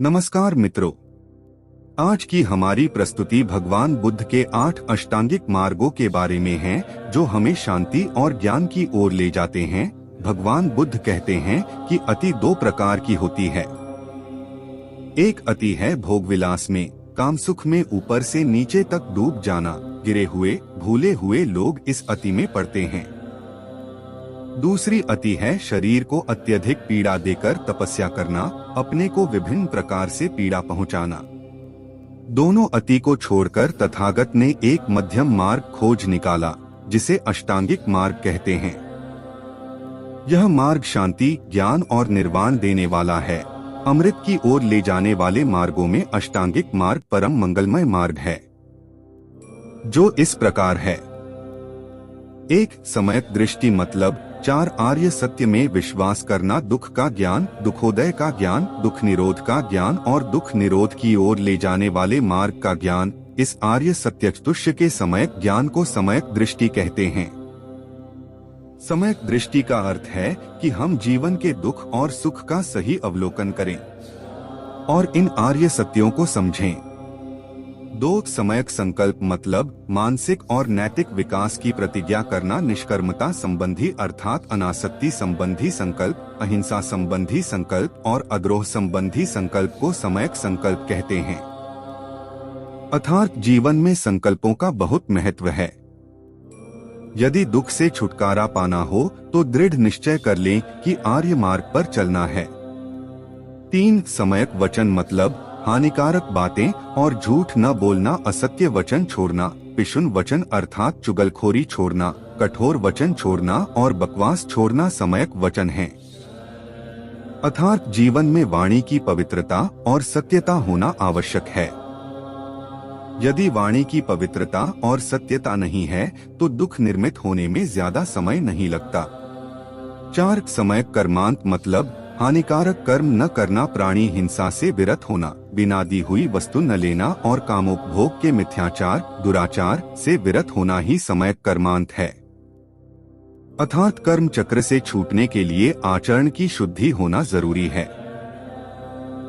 नमस्कार मित्रों, आज की हमारी प्रस्तुति भगवान बुद्ध के 8 अष्टांगिक मार्गों के बारे में है जो हमें शांति और ज्ञान की ओर ले जाते हैं। भगवान बुद्ध कहते हैं कि अति 2 प्रकार की होती है। एक अति है भोग विलास में, कामसुख में ऊपर से नीचे तक डूब जाना। गिरे हुए भूले हुए लोग इस अति में पड़ते हैं। दूसरी अति है शरीर को अत्यधिक पीड़ा देकर तपस्या करना, अपने को विभिन्न प्रकार से पीड़ा पहुंचाना। दोनों अति को छोड़कर तथागत ने एक मध्यम मार्ग खोज निकाला जिसे अष्टांगिक मार्ग कहते हैं। यह मार्ग शांति, ज्ञान और निर्वाण देने वाला है। अमृत की ओर ले जाने वाले मार्गों में अष्टांगिक मार्ग परम मंगलमय मार्ग है, जो इस प्रकार है। एक सम्यक दृष्टि मतलब 4 आर्य सत्य में विश्वास करना, दुख का ज्ञान, दुखोदय का ज्ञान, दुख निरोध का ज्ञान और दुख निरोध की ओर ले जाने वाले मार्ग का ज्ञान। इस आर्य सत्य चतुष्य के सम्यक ज्ञान को सम्यक दृष्टि कहते हैं। सम्यक दृष्टि का अर्थ है कि हम जीवन के दुख और सुख का सही अवलोकन करें और इन आर्य सत्यों को समझें। 2 सम्यक संकल्प मतलब मानसिक और नैतिक विकास की प्रतिज्ञा करना, निष्कर्मता संबंधी अर्थात अनासक्ति संबंधी संकल्प, अहिंसा संबंधी संकल्प और अद्रोह संबंधी संकल्प को सम्यक संकल्प कहते हैं। अर्थात जीवन में संकल्पों का बहुत महत्व है। यदि दुख से छुटकारा पाना हो तो दृढ़ निश्चय कर लें कि आर्य मार्ग पर चलना है। 3 सम्यक वचन मतलब हानिकारक बातें और झूठ न बोलना, असत्य वचन छोड़ना, पिशुन वचन अर्थात चुगलखोरी छोड़ना, कठोर वचन छोड़ना और बकवास छोड़ना सम्यक वचन हैं। अर्थात जीवन में वाणी की पवित्रता और सत्यता होना आवश्यक है। यदि वाणी की पवित्रता और सत्यता नहीं है तो दुख निर्मित होने में ज्यादा समय नहीं लगता। 4 सम्यक कर्मांत मतलब हानिकारक कर्म न करना, प्राणी हिंसा से विरत होना, बिना दी हुई वस्तु न लेना और कामोपभोग के मिथ्याचार, दुराचार से विरत होना ही सम्यक कर्मांत है। अर्थात कर्म चक्र से छूटने के लिए आचरण की शुद्धि होना जरूरी है।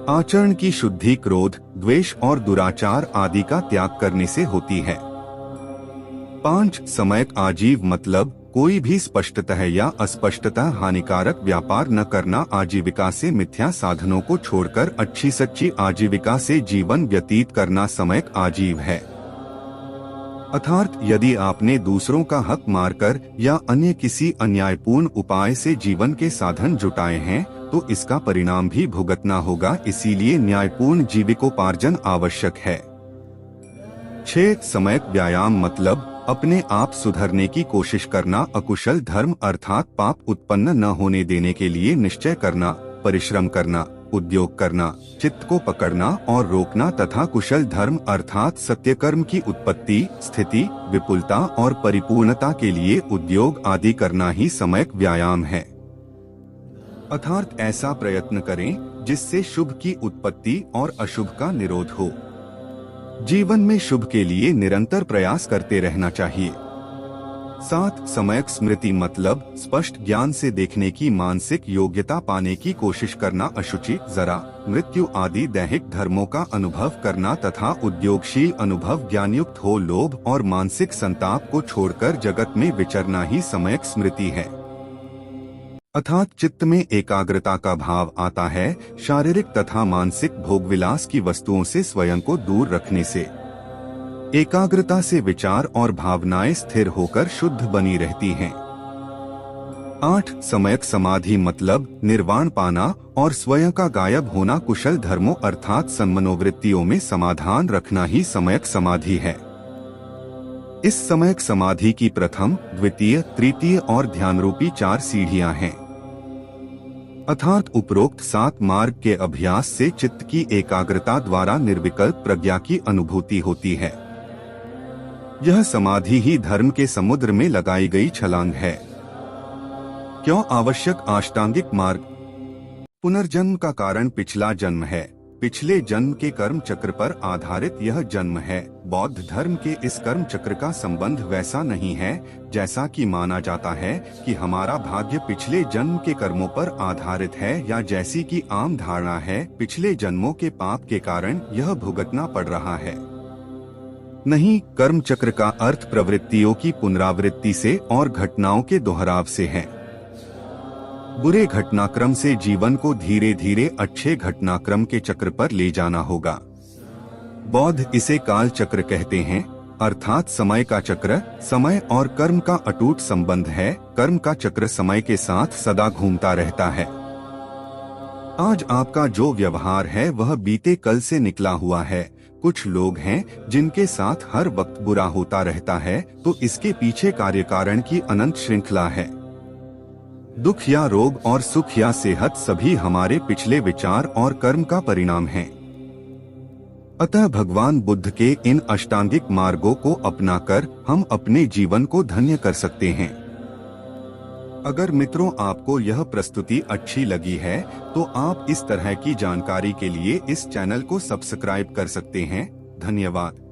आचरण की शुद्धि क्रोध, द्वेष और दुराचार आदि का त्याग करने से होती है। 5 सम्यक आजीव मतलब कोई भी स्पष्टतः या अस्पष्टतः हानिकारक व्यापार न करना, आजीविका से मिथ्या साधनों को छोड़कर अच्छी सच्ची आजीविका से जीवन व्यतीत करना सम्यक आजीव है। अर्थात यदि आपने दूसरों का हक मारकर या अन्य किसी अन्यायपूर्ण उपाय से जीवन के साधन जुटाए हैं तो इसका परिणाम भी भुगतना होगा, इसीलिए न्यायपूर्ण जीविकोपार्जन आवश्यक है। 6 सम्यक व्यायाम मतलब अपने आप सुधरने की कोशिश करना, अकुशल धर्म अर्थात पाप उत्पन्न न होने देने के लिए निश्चय करना, परिश्रम करना, उद्योग करना, चित्त को पकड़ना और रोकना तथा कुशल धर्म अर्थात सत्य कर्म की उत्पत्ति, स्थिति, विपुलता और परिपूर्णता के लिए उद्योग आदि करना ही सम्यक व्यायाम है। अर्थात ऐसा प्रयत्न करें जिससे शुभ की उत्पत्ति और अशुभ का निरोध हो। जीवन में शुभ के लिए निरंतर प्रयास करते रहना चाहिए। 7 सम्यक स्मृति मतलब स्पष्ट ज्ञान से देखने की मानसिक योग्यता पाने की कोशिश करना, अशुचि, जरा, मृत्यु आदि दैहिक धर्मों का अनुभव करना तथा उद्योगशील अनुभव ज्ञानयुक्त हो, लोभ और मानसिक संताप को छोड़कर जगत में विचरना ही सम्यक स्मृति है। अर्थात चित्त में एकाग्रता का भाव आता है, शारीरिक तथा मानसिक भोगविलास की वस्तुओं से स्वयं को दूर रखने से। एकाग्रता से विचार और भावनाएं स्थिर होकर शुद्ध बनी रहती हैं। 8 सम्यक समाधि मतलब निर्वाण पाना और स्वयं का गायब होना, कुशल धर्मों अर्थात सन्मनोवृत्तियों में समाधान रखना ही सम्यक समाधि है। इस सम्यक समाधि की प्रथम, द्वितीय, तृतीय और ध्यान रूपी 4 सीढ़ियां हैं। अर्थात उपरोक्त 7 मार्ग के अभ्यास से चित्त की एकाग्रता द्वारा निर्विकल्प प्रज्ञा की अनुभूति होती है। यह समाधि ही धर्म के समुद्र में लगाई गई छलांग है। क्यों आवश्यक अष्टांगिक मार्ग? पुनर्जन्म का कारण पिछला जन्म है। पिछले जन्म के कर्म चक्र पर आधारित यह जन्म है। बौद्ध धर्म के इस कर्म चक्र का संबंध वैसा नहीं है जैसा कि माना जाता है कि हमारा भाग्य पिछले जन्म के कर्मों पर आधारित है, या जैसी कि आम धारणा है पिछले जन्मों के पाप के कारण यह भुगतना पड़ रहा है। नहीं, कर्म चक्र का अर्थ प्रवृत्तियों की पुनरावृत्ति से और घटनाओं के दोहराव से है। बुरे घटनाक्रम से जीवन को धीरे धीरे अच्छे घटनाक्रम के चक्र पर ले जाना होगा। बौद्ध इसे काल चक्र कहते हैं, अर्थात समय का चक्र। समय और कर्म का अटूट संबंध है। कर्म का चक्र समय के साथ सदा घूमता रहता है। आज आपका जो व्यवहार है वह बीते कल से निकला हुआ है। कुछ लोग हैं जिनके साथ हर वक्त बुरा होता रहता है, तो इसके पीछे कार्य कारण की अनंत श्रृंखला है। दुख या रोग और सुख या सेहत सभी हमारे पिछले विचार और कर्म का परिणाम हैं। अतः भगवान बुद्ध के इन अष्टांगिक मार्गों को अपनाकर हम अपने जीवन को धन्य कर सकते हैं। अगर मित्रों आपको यह प्रस्तुति अच्छी लगी है तो आप इस तरह की जानकारी के लिए इस चैनल को सब्सक्राइब कर सकते हैं। धन्यवाद।